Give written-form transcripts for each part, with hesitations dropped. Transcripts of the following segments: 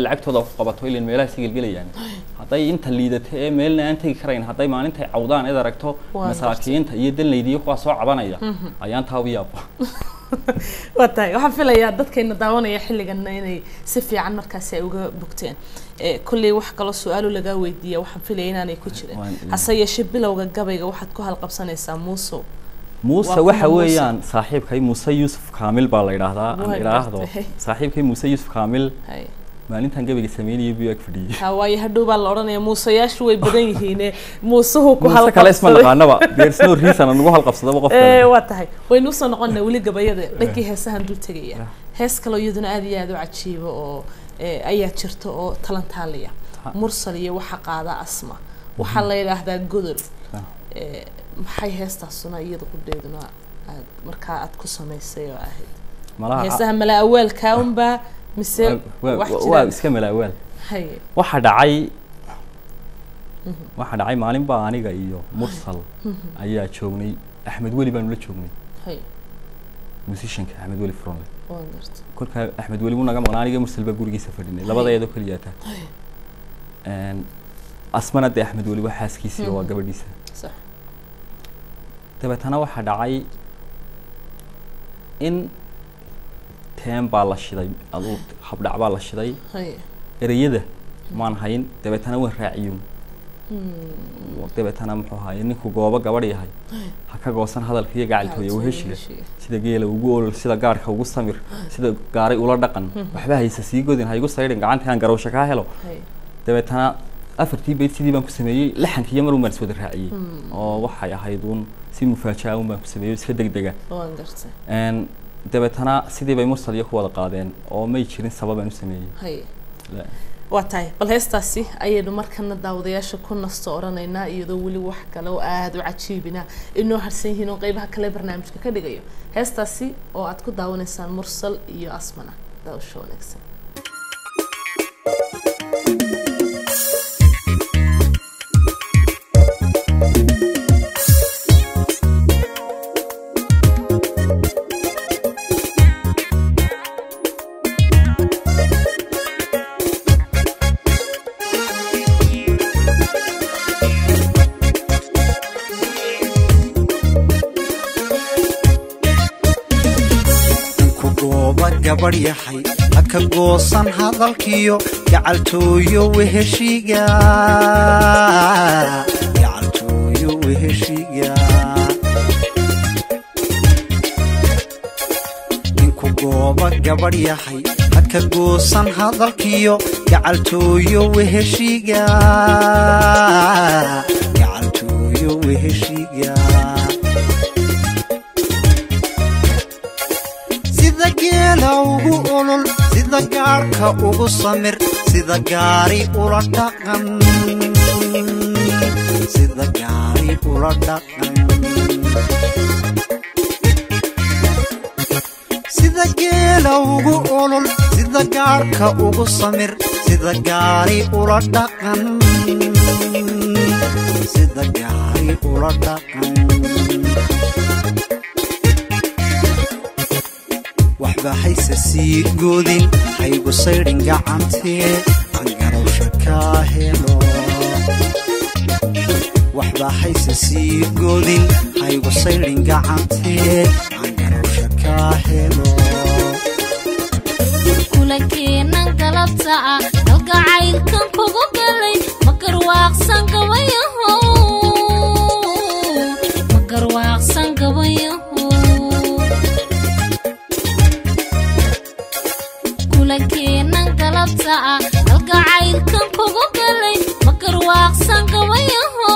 lacagtooda ku qabato ilaa meelaha si galgalayaan haday inta liidatay meelna aan tagi karayn haday maalinta cawdaan id aragto masaakiinta iyo dalnaydiyo kuwa soo cabanaya ayaan taawiyaaba watay waxa filayaa dadkeena daawanaya xilligan inay si fiican markaas ay uga bogteen kulli wax kala su'aalo laga weydiiyo waxa filayaa inay ku jireen hase yeeshee bilowga gabayga waxaad ku halqabsanaysaa موسى وحويان صاحب كي موسى يوسف كامل بالإرادة صاحب كي موسى يوسف كامل ما أنت هنجيب السمين يبيك فدي هواي هدو بالورنا يا موسى يا شوي بدين هنا موسى هو موسى كلا اسمه لقانا بقى there's no reason أنا نروح القصة ده وقف واتهاي وينوصل نقولنا ولي قبيضة لكي هسه هندو تجيه هس كلو يدنا أدي أدو عشيب أو أي شرط أو تلنتالية مرسلية وحقادة أسماء وحلا هذا جدر maxay heestaasuna iyada ku dheeduna marka aad ku sameysay oo ahayd malaha heesaha mala awalka unba mise waa iska mala awal hay waxa dhacay maalin baa aniga iyo mursal ayaa joognay Axmed Weli baan la joognay hay musicianka Axmed Weli Fronle kolka Axmed Weli uu naga maqnaa aniga mursal baa gurigiisa fadhinay labadeedo kaliya ta asmana Axmed Weli waxa xaaskiisa waa gabadhiisa sax تبتنا واحد عاي إن تام بالشداي أضو حبل عبال الشداي ريده ما نهين تبتنا وراعيون وتبتنا محوها إنك جوابك جواري هاي هكذا قصان هذا الفيا قاعد توي وهشي سيدا جيل وجول سيدا جارك وجسمير سيدا جاري ولا دقن وحبها يسسيجو دين هاي قصة يرجع عن تهان جروشك هاهلو تبتنا أفرتي بيت سيدي بنك سمية لحن كي يمرو مرسود الرأي وحي هيدون سي مفاجأة وما سمية بس كده دقة إن تبتنا سيدي بيمرسل يخوض قادين أو ما يشيلين سبب إنه سمية هي لا واتاي بالهستاسي أي نمر كنا داودياش كنا استورنا يدولي وحكة لو قاعد وعتشيبنا إنه هرسين هنا قيبها كلا برنامج كده جايو هستاسي أو أتكو داون إنسان مرسل يو أسمنا داو شو نكسر gabadh yahay haka goosan hadalkiyo gacaltooyo weheshiga ninku gooba gabadh yahay haka goosan hadalkiyo gacaltooyo weheshiga ugu olol sida gaarka ugu samir sida gaari ula dhaqan sida geela ugu olol sida gaarka ugu samir sida gaari ula dhaqan waxba sii goodin haygu saydhin gacantee aan garowsha ka helo waxba sii goodin haygu saydhin gacantee aan garowsha ka helo kulakeenan galabta halgacaylkan kugu galay magarwaaqsan gabayaho لكنن قلبتا القعيلكن كوغو قلي مقرواقسن قويهو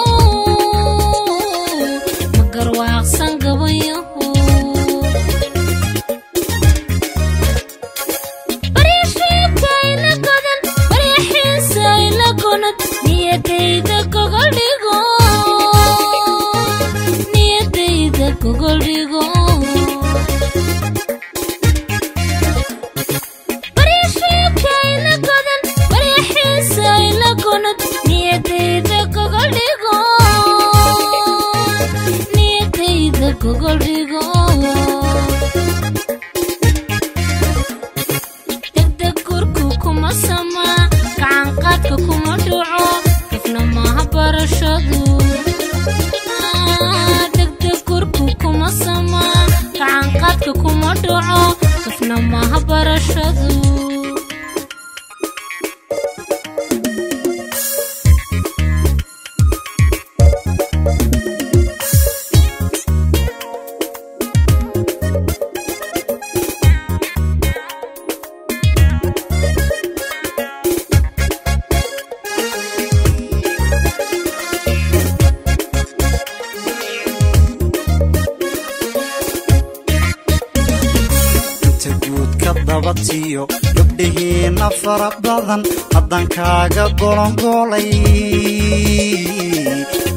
بريحيكا إلا قدن بريحيسا إلا قند نيديدا كوغوليغو بريحيكا إلا قدن barashadu dabatiyo gabdhihiina fara badan haddan kaaga golongolay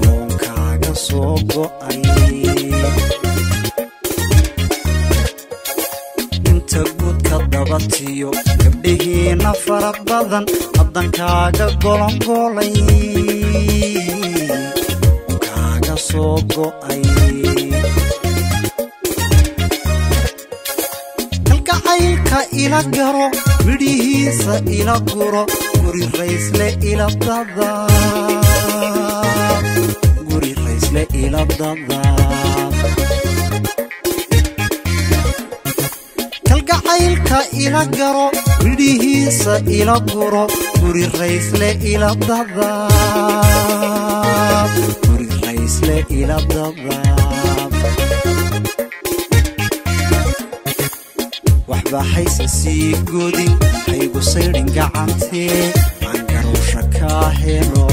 goonkaaga soo go'ay inta guudka dabatiyo gabdhihiina fara badan haddan kaaga golongolay goonkaaga soo go'ay ila garo midhihiisa ila guro guri raysle ila dada guri raysle ila dada kalgacaylka ila garo midhihiisa ila guro guri raysle ila dada guri raysle ila dada waxba sii godin haygu saydhin gacantee aan garowsha kaa helo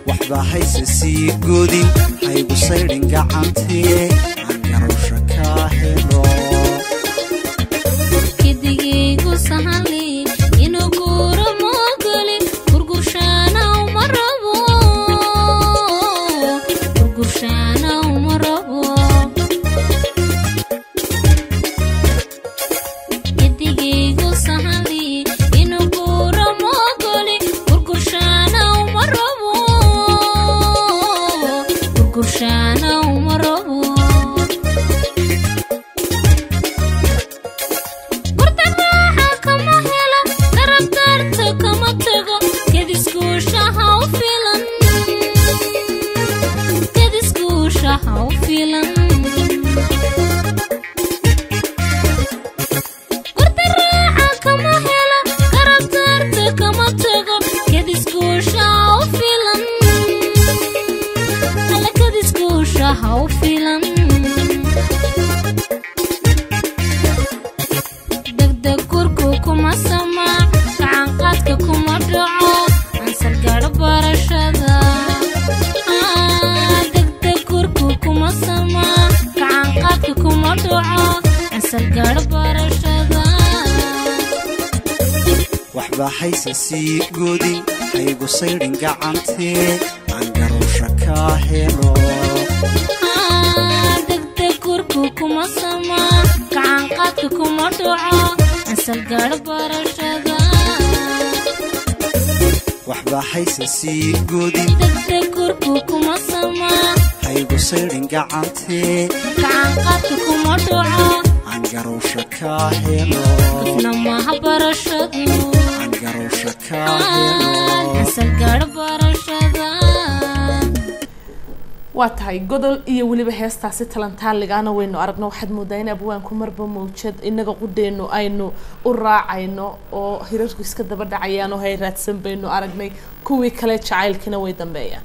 waxba sii godin haygu saydhin gacantee aan garowsha kaa helo kidigaygu sahali inuu guuro moogoli gurgurshaana uma rabo gurgurshaana uma rabo waxba sii godin haygu saydhin gacantee aan garowsha kaa helo degdeg gurku kuma sama gacan qaadka kuma dhaco asal gaadho barashada waxba sii godin degdeg gurku kuma sama haygu saydhin gacantee gacan qaadka kuma dhaco aan garowsha kaa helo qofna maaha barashadu aan garowsha kaa helo asal gaadho barashada waa tahay godol iyo weliba heestaasi talantaaligaana waynu aragno waxaad moodaa in abwaanku marba mawjad inaga qudheenu aynu u raacayno oo hirarku iska daba dhacayaan oo hay raadsan baynu aragnay kuwii kale jacaylkina way dambeeyaan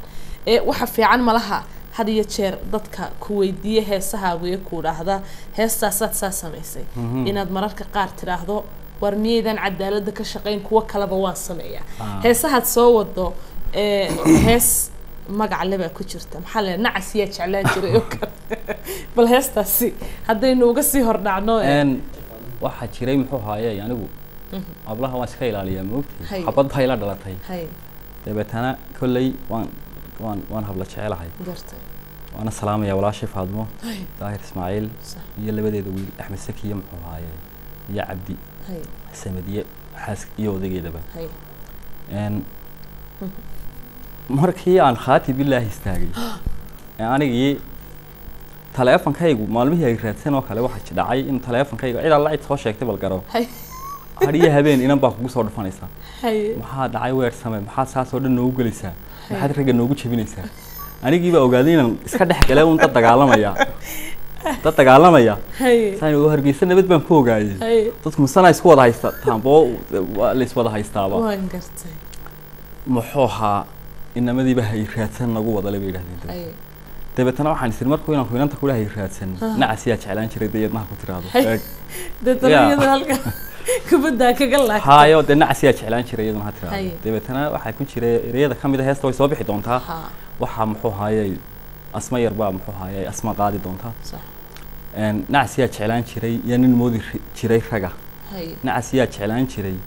waxa fiican malaha had iyo jeer dadka ku weydiiya heesahaagu ee ku dhaahda heestaasaad saa samaysay inaad mararka qaar tiraahdo war miyaydan cadaaladda ka shaqayn kuwa kaleba waan sameeyaa heesahaad soo wado hees magac leba ku jirta maxaa la nacas yaa jeclaan jiray oo kale bal heestaasi haddaynu uga sii hordhacno waxaa jiray muxuu haayay anigu ablaha waan iska ilaaliyaa moogtay xabad baa ila dhalatay dabeetana kolley waan habla jecelahay waana salaamaya walaashay faadmo daahir ismaaciil iyo labadeeda wiil axmed saki iyo muxuu haayay iyo cabdi samadiye xaas iyo odageedaba markii aan khaati billaahi istaagay anigii taleefankaygu maalmihii ay raadsan oo kale waxa dhacay in taleefankayga cid alla cid soo sheegtay bal garo hadiya habeen inan baa kugu soo dhufanaysaa maxaa dhacay weer samee maxaa saas oo dhan noogu gelaysaa maxaad ragga noogu jabinaysaa anigii baa ogaaday inaan iska dhex galay un dad dagaalamaya dad dagaalamaya haye saan ugu hargeysa nabad baan ku ogaayay haye dadku masana isku wada haysta taambo la is wada haystaaba waan gartay muxuu ahaa inamadiiba hay raadsan nagu wada la yiraahdeen haye dabeetana waxaan isir markuu inaan ku inanta kula hay raadsan nacas yaa jeclaan jiray dayadnaha ku tiraado dadaliyada halka kubadda kaga laagtay hayo de nacas yaa jeclaan jiray iyaduna ha tiraado dabeetana waxa ku jiray ereyada kamid ah heesta way soo bixi doontaa waxa muxuu ahaayay asma yarba muxuu ahaayay asma qaadi doontaa sax nacas yaa jeclaan jiray yaa nin moodi jiray raga haye nacas yaa jeclaan jiray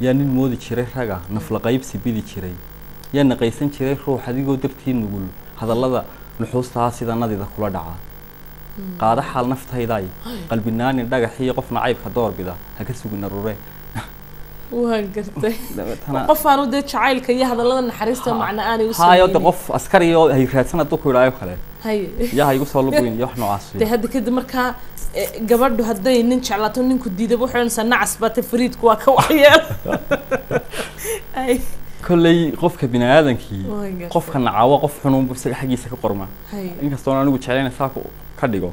yaa nin moodi jiray raga nafla qaybsi bidi jiray yaa naqaysan jiray ruux adigoo dartii nugul hadallada nuxuustaa sida nadida kula dhaca qaada xal naftayday qalbinaani dhagax iyo qof nacaybka doorbida ha ka sugin rure waan gartay qof aanu de jacaylka iyo hadallada naxariista macna aanay u hayo de qof askari oo hay raadsan dad ku ilaayo kale haye yaa igu soo luguyn iyo wax noocaas de hadda kadib markaa gabadhu hadday nin jeclaato ninku diidaba wuxuu oranaysaa nacas baa tafriidku waa ka waxyeel ay kolley qofka bini'aadankii qofka nacawa qof xanuun buu isaga xagiisa ka qorma inkastoo anigu jeclayna saa ka dhigo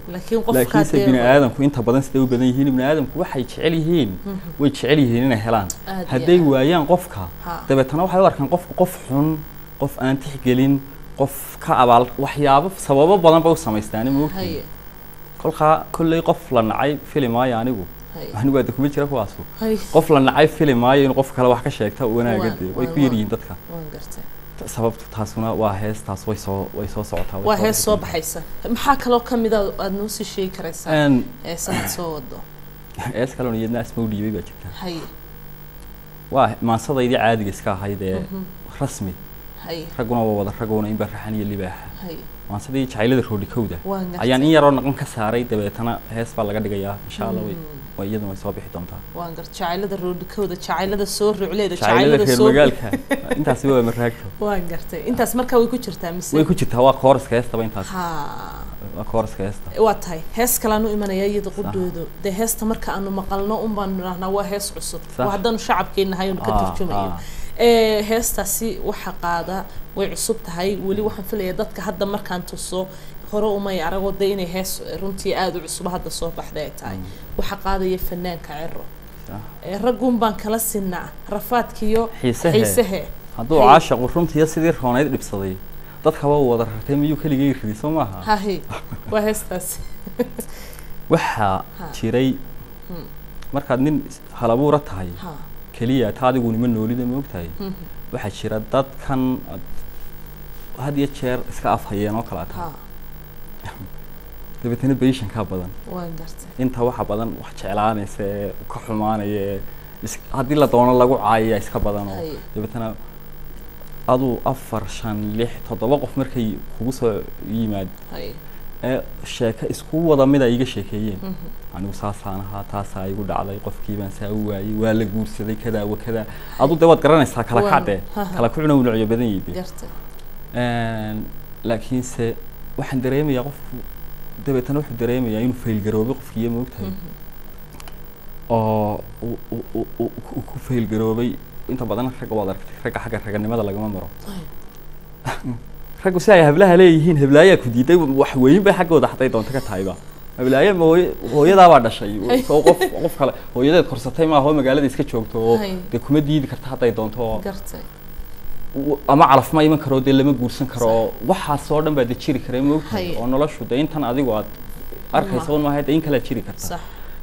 laakiin bini'aadanku inta badan siday u badan yihiin bini'aadanku waxay jecel yihiin way jecel yihiin inay helaan hadday waayaan qofka dabeetana waxay u arkaan qofku qof xun qof aan tixgelin qof ka abaal waxyaabo sababo badan ba u samaystaan moogtay kolka kolley qof la nacay filimaayo anigu anigu aad kuma jira kuwaasu qof la nacay filimaayo in qof kale wax ka sheegta wanaagade way ku yiriin dadka sababtu taasuna waa heestaas way soo socotaa waa hees soo baxaysa maxaa kaloo kamid ah aad noo sii sheegi karaysaa heesaad soo wado hees kaloo iyadna asma u dhiibay baa jirta haye waa maansadaydi caadiga iska ahayd ee rasmi haye raguna waa wada raguna in baraxan iyo libaaxa haye maansadii jacaylada roodhikowda ayaan in yaroo naqan ka saaray dabeetana hees baa laga dhigayaa insha Allah way iyaduna way soo bixi doontaa waan gar jacaylada roodhikowda jacaylada soo rucleeda jacaylada magaalka intaas waa maraagto waan gartay intaas marka way ku jirtaa mise way ku jirtaa waa kooraska heesta intaas waa kooraska heesta waa tahay hees kale aanu imanaya iyada qudoodo de heesta marka aanu maqalno un baan nirahnaa waa hees cusub waa haddanu shacabkeena haynu ka turjumayo heestaasi waxa qaada way cusub tahay weli waxaan filayaa dadka hadda markaan tuso hore umay arago de inay hees runtii aad u cusub hadda soo baxday ay tahay waxa qaadaya fanaanka Ciro raggun baan kala sinaa rafaadkiyo xiisaha hadduu caashaq runtii sidii roonayd dhibsaday dadka waa wada rartay miyuu kaligay ridiso maaha hahi waa heestaas waxa jiray markaad nin halabuura tahay kaliya taadigu nima noolida ma ogtahay waxa jira dadkan had iyo jeer iska afhayeen oo kala taa dabeetana patient ka badan waan gartay inta waxa badan wax jeclaanaysa ka xumaanaya hadii la doono lagu caayaa iska badan oo dabeetana adu 4 5 6 7 qof markay kugu soo yimaad sheeka isku wada mid ay iga sheekeeyeen anigu saasaan ahaa taasa igu dhacday qofkii baan saa u waayay waa la guursaday kada wa kada adu dawad garanaysaa kala kacde kala ku cunaa nuucyo badan yihiin laakiin se waxaan dareemayaa qofku dabeetana wuxuu dareemayaa inuu fail garoobay qofkii ma ogtahay oo ku fail garoobay inta badan rag wada aragtay xagga raganimada lagama maro raggu si ay hablaha leeyihiin hablaaya ku diiday wax weyn bay xaggooda xatay doonta ka tahayba hablaaya hooyada baa dhashay soo qof kale hooyadeed korsatay ma aha magaalada iska joogto oo de kuma diidi karta haday doonto gartay ama calaf ma iman karo de lama guursan karo waxa soo dhan baa de jiri karay ma ogtahay oo noloshu de intan adigu aad arkayso ma hayda in kala jiri karta sax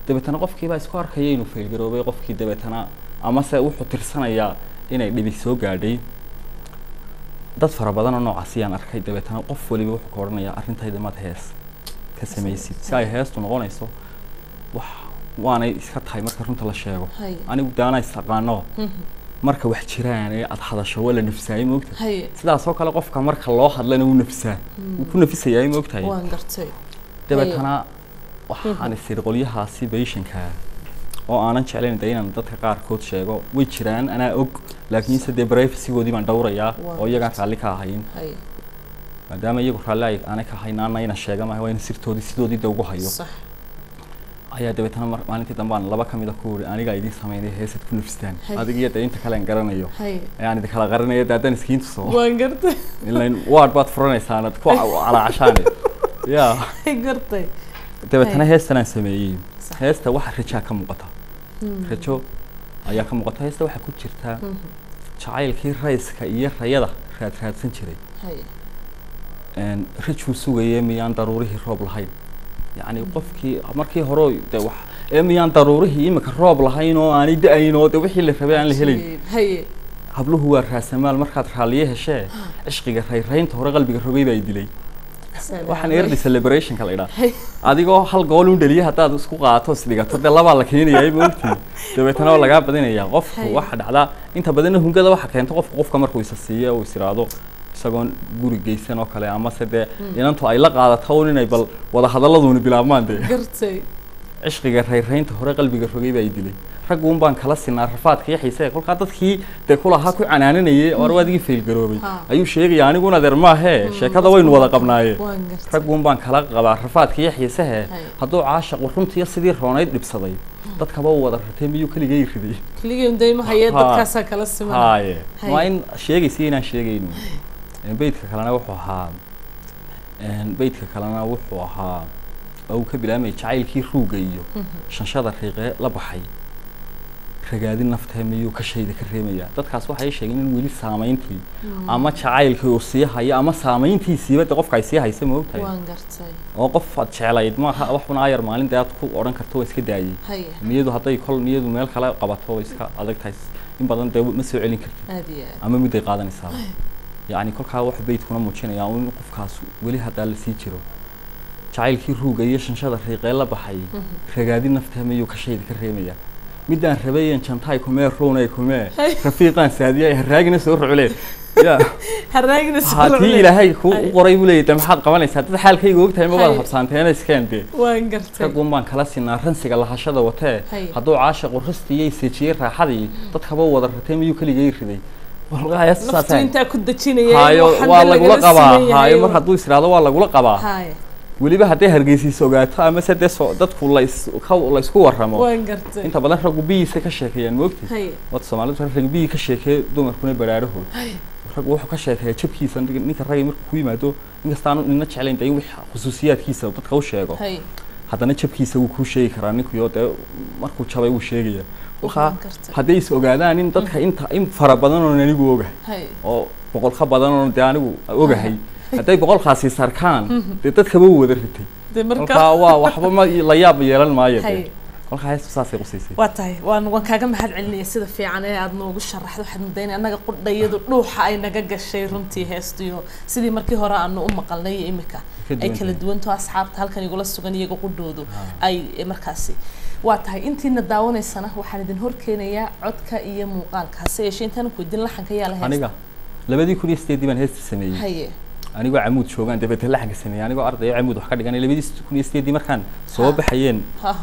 dabeetana qofkii baa isku arkay inuu fail garoobay qofkii dabeetana ama se wuxuu tirsanayaa inay dhibi soo gaadhay dad fara badan oo noocaas ayaan arkay dabeetana qof waliba wuxuu ka oranayaa arrintayda mad hees ka samaysid si ay heestu noqonayso wax waanay iska tahay marka runta la sheego anigu daana istaqaano marka wax jiraan ee aad hadasho wala nafsaay ma ogtahay sidaas oo kale qofka marka loo hadlana uu nafsaa uu ku nafisayaa ma ogtahay waan gartay dabeetana waxaan isir qolyahaasi patientka oo aanan jeclayn inaan dadka qaar kood sheego way jiraan ana og laakiin sidee privacy-goodii baan dhowrayaa oo iyaga raalli ka ahayn maadaama iyagu raalli aanay ka haynaana ina sheega ma waa in sirtoodii sidoodii ugu hayo sax ayaa dabeetana maalintii dambe aan laba kamid ah ku wari aniga idin sameeyay heesad ku nafistaan adiga iyo inta kale aan garanayo ayaan idin kala qaranayo daadan iskiin soo waan gartay ilaan waad baad furanaysaa aad ku calaacashaan gartay dabeetana heestan aan sameeyey heesta waxa rajaa ka muuqata rajo ayaa ka muuqata heesta waxa ku jirta jacaylkii rayska iyo rayada raadsan jiray rajuu sugayay miyaan daruurihii roob lahayn yacni qofkii markii hore de wax miyaan daruurihii imika roob lahayn oo aanay da-ayn oo de wixii la rabay aan la helayn habluhu waa raasamaal markaad raalliye heshee cishqiga rayraynta hore qalbiga rogay baa dilay waxaan early celebration ka la idhaa adigoo hal gool u dhaliya haddaad isku qaato isdhigato de labaa la keenayaa moogtii dabeetana waa lagaa badinayaa qofku waxa dhacdaa inta badanna hungada waxa keenta qofka markuu isa siiyo uu isiraado isagoon guri geysan oo kale ama se dee inantu ay la qaadato un inay bal wada hadalladuuna bilaabmaan dee cishqiga rayraynta hore qalbiga rogay baa dilay ragguun baan kala sinaa rafaadka iyo xiisee kolkaa dadkii dee kulahaa ku canaananayay oo arwaadgii faylgaroobay ayuu sheegaya aniguna adeer maahee sheekada waynu wada qabnaaye ragguun baan kala qabaa rafaadka iyo xiisehe hadduu caashaqu runtiiyo sidii roonayd dhibsaday dadkaba u wada ratay miyuu keligay riday haye waa in sheegaysa inaan sheegayno beydka kalena wuxuu ahaa oo uu ka bilaabmay jacaylkii ruuga iyo shanshada riiqee la baxay ragaadin naftee miyuu ka shayda ka reemayaa dadkaas waxay sheegeen in weli saamayntii ama jacaylkii uu sii hayo ama saamayntiisiiba de qofka ay sii haysa ma ogtahay oo qof aad jeclayd maaha waxuna ayar maalin dee aad ku odhan karto waa iska daayay niyadu hadday kol niyadu meel kale qabato iska adag tahay in badan dee ma soo celin kartid ama midday qaadanaysaa yacni kolkaa wax beydkuna muujinayaa in qofkaas weli haddaa la sii jiro jacaylkii ruuga iyo shanshada riiqee la baxay ragaadin naftee miyuu ka shayda ka reemayaa midaan rabayan jantaay kumee roonay kumee rafiiqaan saadiya haraagina soo ruclee ya haddii ilaahay ku qoray buu leeyahay maxaad qabanaysaa dad xaalkayga ogtahay ma wada habsaanteena iskeen dee ragguun baan kala sinaa ransiga lahashada watee hadduu caashaqu rastiiyey seejiyey raaxadii dadkaba wada ratay miyuu keligay riday waa lagula qabaa hayo mar hadduu israado waa lagula qabaa weliba hadday hargeysiisa ogaato ama se dee dadku laysku warramo inta badan raggu biyiisa ka sheekeeyaan moogtay wada soomaalidu rag biyi ka sheekeeya dumarkuna baraarahood raggu wuxuu ka sheekeeya jabkiisa ninka ragay markuu ku yimaado inkastaanu nina jeclayn dee in wix khusuusiyaadkiisa dadka u sheego haddana jabkiisa wuu kuu sheegi karaa ninkuyo dee markuu jabay wuu sheegaya kolkaa hadday is ogaadaan in dadka in fara badan oon anigu ogahay oo boqolka badan oon dee anigu ogahay hadday boqolkaasi sarkaan dee dadkaba u wada ritay kolkaa waa waxba ma la yaab yeelan maayo dee kolkaa heestu saasay qusaysay waa tahay waan kaaga mahad celinaya sida fiican ee aad noogu sharaxdo waxaad muddaynay annaga qudhayadu dhuuxa ay naga gashay runtii heestiyo sidii markii hore aanu u maqalnay iyo imika ay kala duwanto asxaabta halkan igula sugan iyaga qudhoodu ay markaasi waa tahay intiina daawanaysana waxaan idin horkeenayaa codka iyo muuqaalka hase yeeshee intaan ku idin laxanka yaa la heesta aniga 2018 baan heesta sameeyay anigoo camuud joogaan dabeetana laxanka sameeyay anigoo arday camuud wax ka dhiganay 2018 markaan soo baxayeen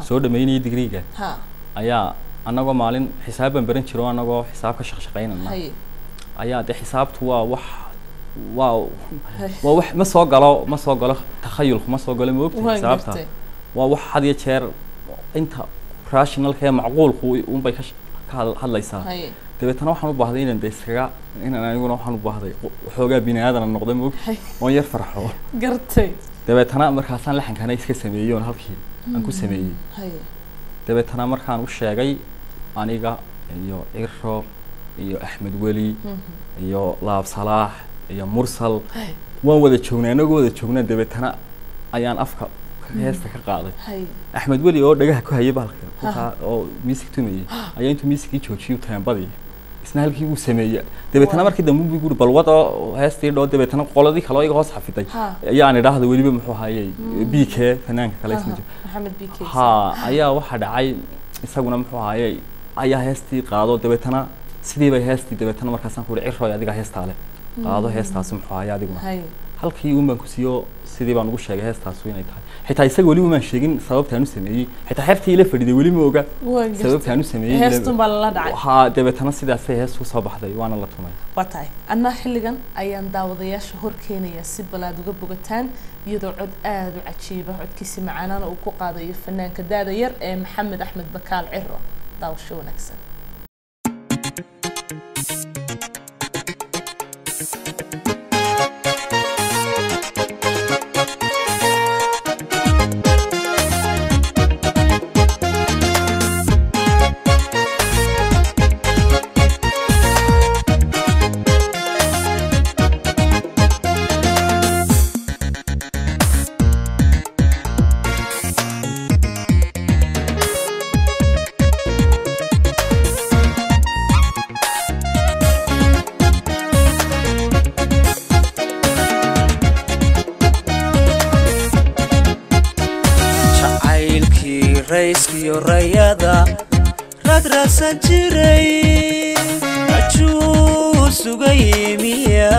soo dhameynay digriga ayaa anagoo maalin xisaab baan baran jiro anagoo xisaab ka shaqeynayna ayaa de xisaabtu waa wax ma soo galo takhayulku ma soo galo moogta xisaabta waa wax had iyo jeer inta rationalka ee macquulku un bay ka hadlaysaa dabeetana waxaan u baahday inaan iskaga inaan aniguna waxaan u baahday waxoogaa bini aadan noqday moog oon yar farxo gartay dabeetana markaasaan laxankana iska sameeyey oon halkii aan ku sameeyey dabeetana markaan u sheegay aniga iyo Ciro iyo Axmed Weli iyo Laab Salaax iyo Mursal waan wada joognaa anagoo wada joognaa dabeetana ayaan afka heesta ka qaaday Axmed Weli oo dhagaha ku hayay baalka oo music tumayay ayaa intuu music joojiyay taambadii isna halkii uu sameeyay dabeetana markii dambe uu guri balwada heestii dhoo dabeetana qoladii kale iga hoos xafiday ayaan idhaahdo weliba muxuu hayay BK fanaanka kale isna Maxamed BK ayaa waxa dhacay isaguna muxuu hayay ayaa heestii qaado dabeetana sidii bay heestii dabeetana markaasaan ku Ciro adiga heestaa leh qaado heestaas muxuu hayay adiguna halkii uu baan ku siiyo sidii baan ugu sheegay heestaas inay tahay xitaa isaga wali ma sheegin sababtaan u sameeyay xitaa xirtii ila fadhiday wali ma oga sababtaan u sameeyay heestun baa la dhacay ha dabeetana sidaas ay heestu soo baxday waana la tumay waa tahay anna xilligan ayaan daawadayaasha hor keenaya si balaad uga bogataan iyadoo cod aad u cajiiba codkiisa macaanana uu ku qaadayo fanaanka daada yar ee Maxamed Axmed Bakaal Ciro daawasho wanaagsan rayada rad rasan jiray ajuu sugaymiya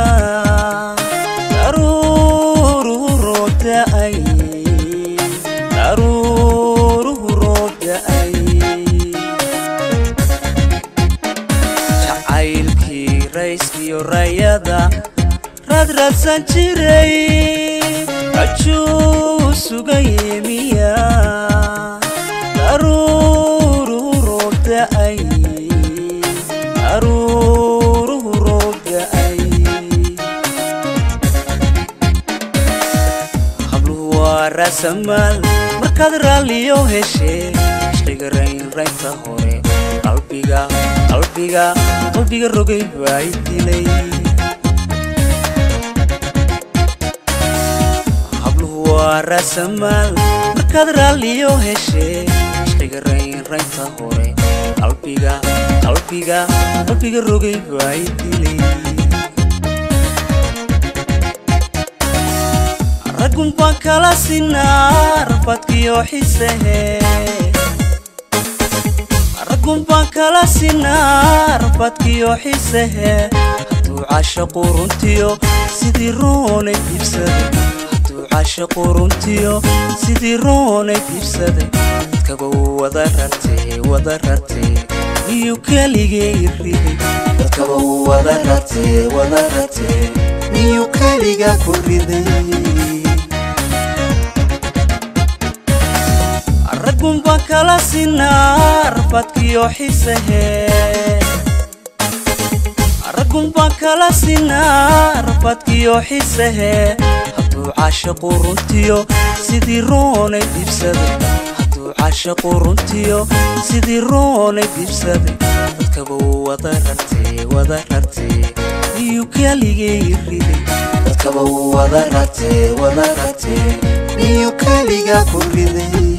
daruru roobta ay jacaylkii rayskiyo rayada rad rasan jiray ajuu sugaymiya daruru roobta ay habluhu waa raasamaal markaad raalliyo heshee ishqiga raynta hore qalbiga rogay baa i dilay habluhu waa raasamaal markaad raalliyo heshee ishqiga raynta hore qalbiga rogay baa i dilay raggun baan kala sinaa rafadkiyo xisehe raggun baan kala sinaa rafadkiyo xisehe hadduu caashaqu runtiyo sidii roonay diibsaday hadduu caashaqu runtiyo sidii roonay diibsaday dadkaba wada rartee iyo keligay riday dadkaba wada rartee iyo keliga ku riday raggun baan kala sinaa rafadkiyo xisehe raggun baan kala sinaa rafadkiyo xisehe hadduu caashaqu runtiyo sidii roonay diibsaday hadduu caashaqu runtiyo sidii roonay diibsaday dadkaba wada rartee iyo keligay riday dadkaba wada rartee iyo keliga ku riday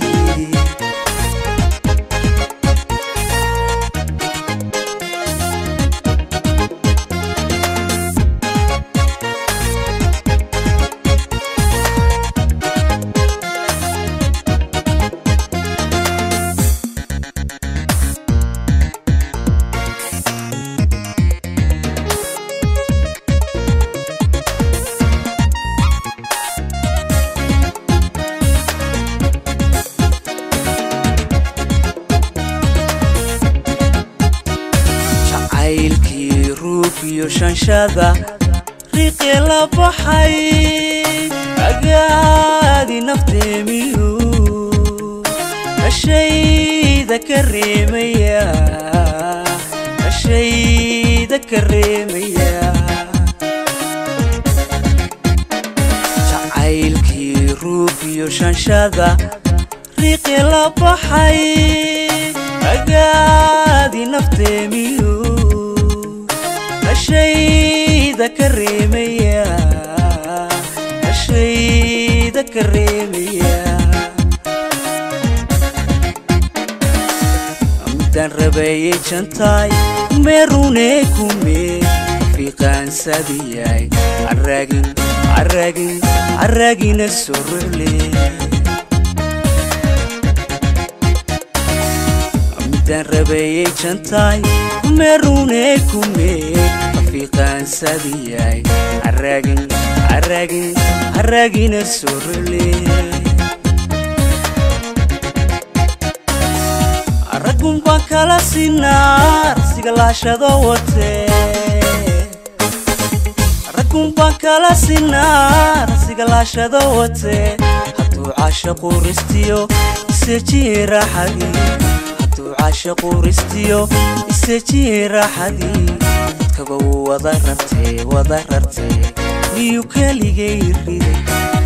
jacaylkii ruugiyo shanshada riiqee la baxay agaadi nafteemiyu ashayda ka reemaya jacaylkii ruugiyo shanshada riiqee la baxay agaadi nafteemiyu ashayda ka reemaya midaan rabayay jantaay meerunee kumee fiiqaansadiyay carraagina sorole midaan rabayay jantaay meerunee kumee fiiqaansadiyay carraagina sorole raggun baan kala sinaa rasiga laashado watee raggun baan kala sinaa rasiga laashado watee hadduu caashaqu ristiyo isejii raaxadii hadduu caashaqu ristiyo isejii raaxadii dadkaba wada rartee iyo keligay riday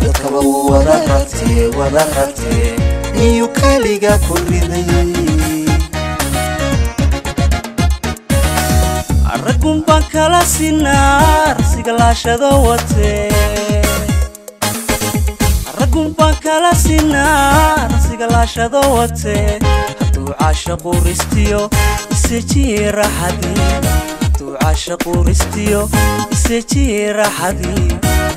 dadkaba wada rartee iyo keliga ku riday raggun baan kala sinaa rasiga laashado watee raggun baan kala sinaa rasiga laashado watee hadduu caashaqu ristiyo isejii raaxadii hadduu caashaqu ristiyo isejii raaxadii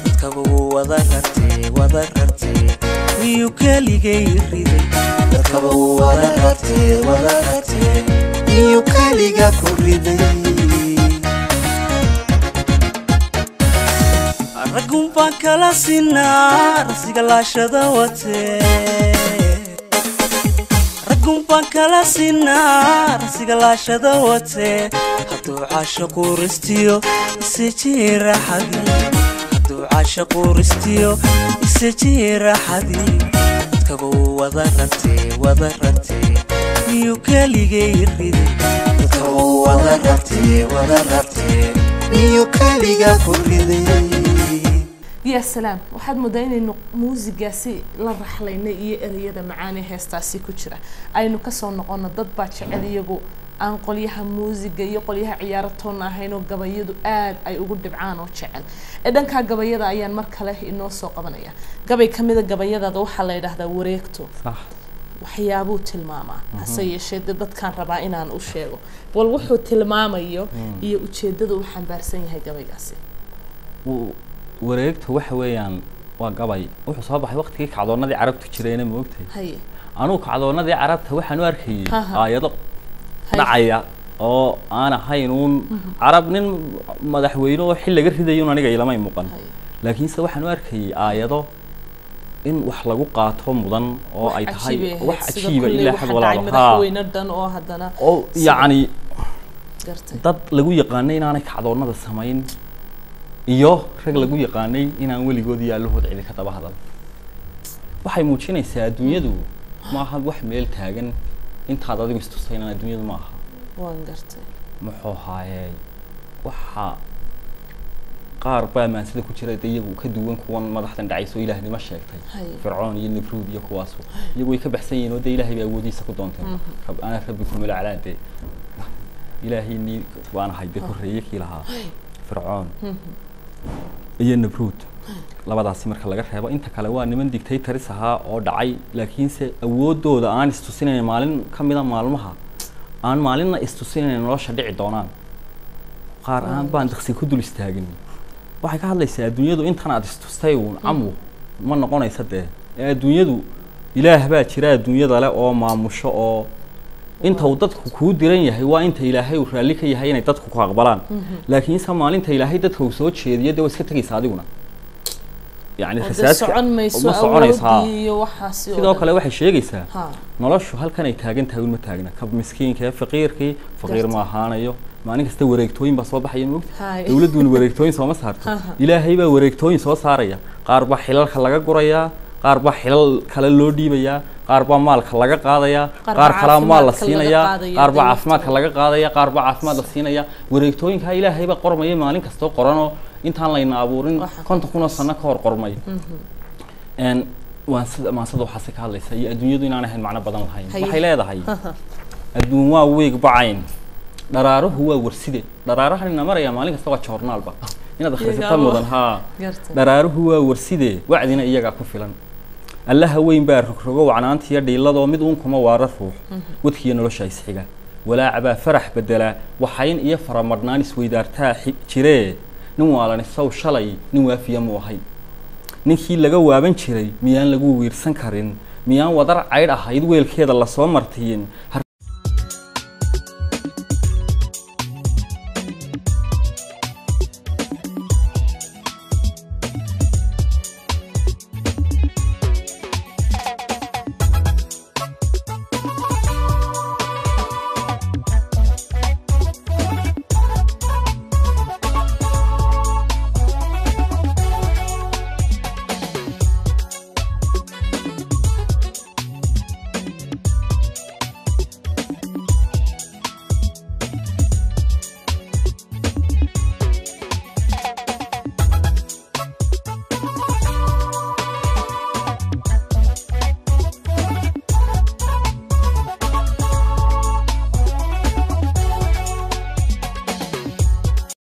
dadkaba wada rartee miyuu keligay riday dadkaba wada ratee miyuu keliga ku riday raggun baan kala sinaa rasiga laashada watee raggun baan kala sinaa rasiga laashada watee hadduu caashaqu ristiyo isajii raaxadii hadduu caashaqu ristiyo isajii raaxadii dadkaba wada ratee miyuu keligay riday dadkaba wada ratee miyuu keliga ku riday يا سلام واحد مدينة إنه موسيقى سي لا رحلينا إيه ده معاني هستاسي كتيرة أي نكسر نقولنا ضد باتش عليجو أن قليها موسيقى يقوليها عيارتنا هينو جبايدو أي أقول دبعانو شعل إذا كان جبايد أيان مركله إنه سوق بنية جباي كمية جبايد ده وحلا ده وريكتو صح وحيابو تلماما هسي الشيء ده كان ربعنا أن أشيله والوحو تلماما يو وشيء ده وحن برسين هاي جبايداسي wareegta waxa weeyaan waa gabay wuxuu soo baxay waqtigii kacdoonadii carabtu jireen ma ogtay haye anu kacdoonadii carabta waxaan u arkayay aayado dhacaya oo aan ahayn carab nin madaxweyne oo xil laga ridayo aniga ilama muuqan laakiin se waxaan u arkayay aayado in wax lagu qaato mudan oo ay tahay wax ajiiba ilaa xad walaalo madaxweynadan oo hadana oo yaani dad lagu yaqaanay inaanay kacdoonada samayn iyo rag lagu yaqaanay inaan weligood yaalahood cid ka daba hadal waxay muujinaysaa adduunyadu ma aha wax meel taagan intaad adigu istusayna adduunyadu ma aha waan gartay muxuu haayay waxa qaar baa maansida ku jira iyagu ka duwan kuwan madaxdan dhacayso ilaahnimo sheegtay fircoon iyo nibruud iyo kuwaas iyagu way ka baxsan yihiin oo ilaahay baa awoodiisa ku doonteen ana rabbikum ila alaade ilaahay ni waan hayde korreeyay kiilaha fircoon iyo nibruud labadaasi marka laga reebo inta kale waa niman dictators ahaa oo dhacay laakiin se awoodooda aan istusinayn maalin kamida maalmaha aan maalinna istusinayn nolosha dhici doonaan qaar aan baan daqsi ku dul istaagin waxay ka hadlaysaa adduunyadu intan aad istustay uun camu ma noqonaysa dee adduunyadu ilaah baa jira adduunyada leh oo maamusho oo inta uu dadku ku diran yahay waa inta ilaahay uu raali ka yahay inay dadku ku aqbalaan laakiin maalinta ilaahay dadka uu soo jeediyo dee iska tagaysa adiguna يعني خساس ما soconaysaa iyo waxaas sidoo kale waxay sheegaysaa noloshu halkan ay taagan tahay uma taagna ka miskiinka faqiirkii faqiir ma ahaanayo maalin kasta wareegtooyin ba soo baxaya moogta dawladdu wareegtooyin soo ma saarto ilaahay baa wareegtooyin soo saaraya qaar ba xilalka laga guraya qaar ba xilal kale loo dhiibaya qaar ba maalka laga qaadaya qaar kala maal la siinaya qaar ba caafimaadka laga qaadaya qaar ba caafimaad la siinaya wareegtooyinka ilaahay ba qormaya maalin kasta qorano intaan layna abuurin konton kun oo sano ka hor qormay waan sida maasada waxa ka hadlaysa iyo adduunyadu inaan ahayn macna badan lahayn waxay leedahay adduun waa weeg bacayn daraaruhu waa warside daraarahan ina maraya maalin kasta waa journal ba inaad akhrisato mudan ha daraaruhu waa warside wacdina iyaga ku filan allaha weyn baa rogrogo wacnaantiya dhiilado mid uun kuma waara ruux wadkiyo nolosha isxiga walaaca farax bedela waxayn iyo faramadnaan isweydaartaa jiree nin waalani saw shalay nin waafiya mu ahay ninkii laga waaban jiray miyaan lagu wiirsan karin miyaan wadar cayd ahayd weelkeeda la soo martiin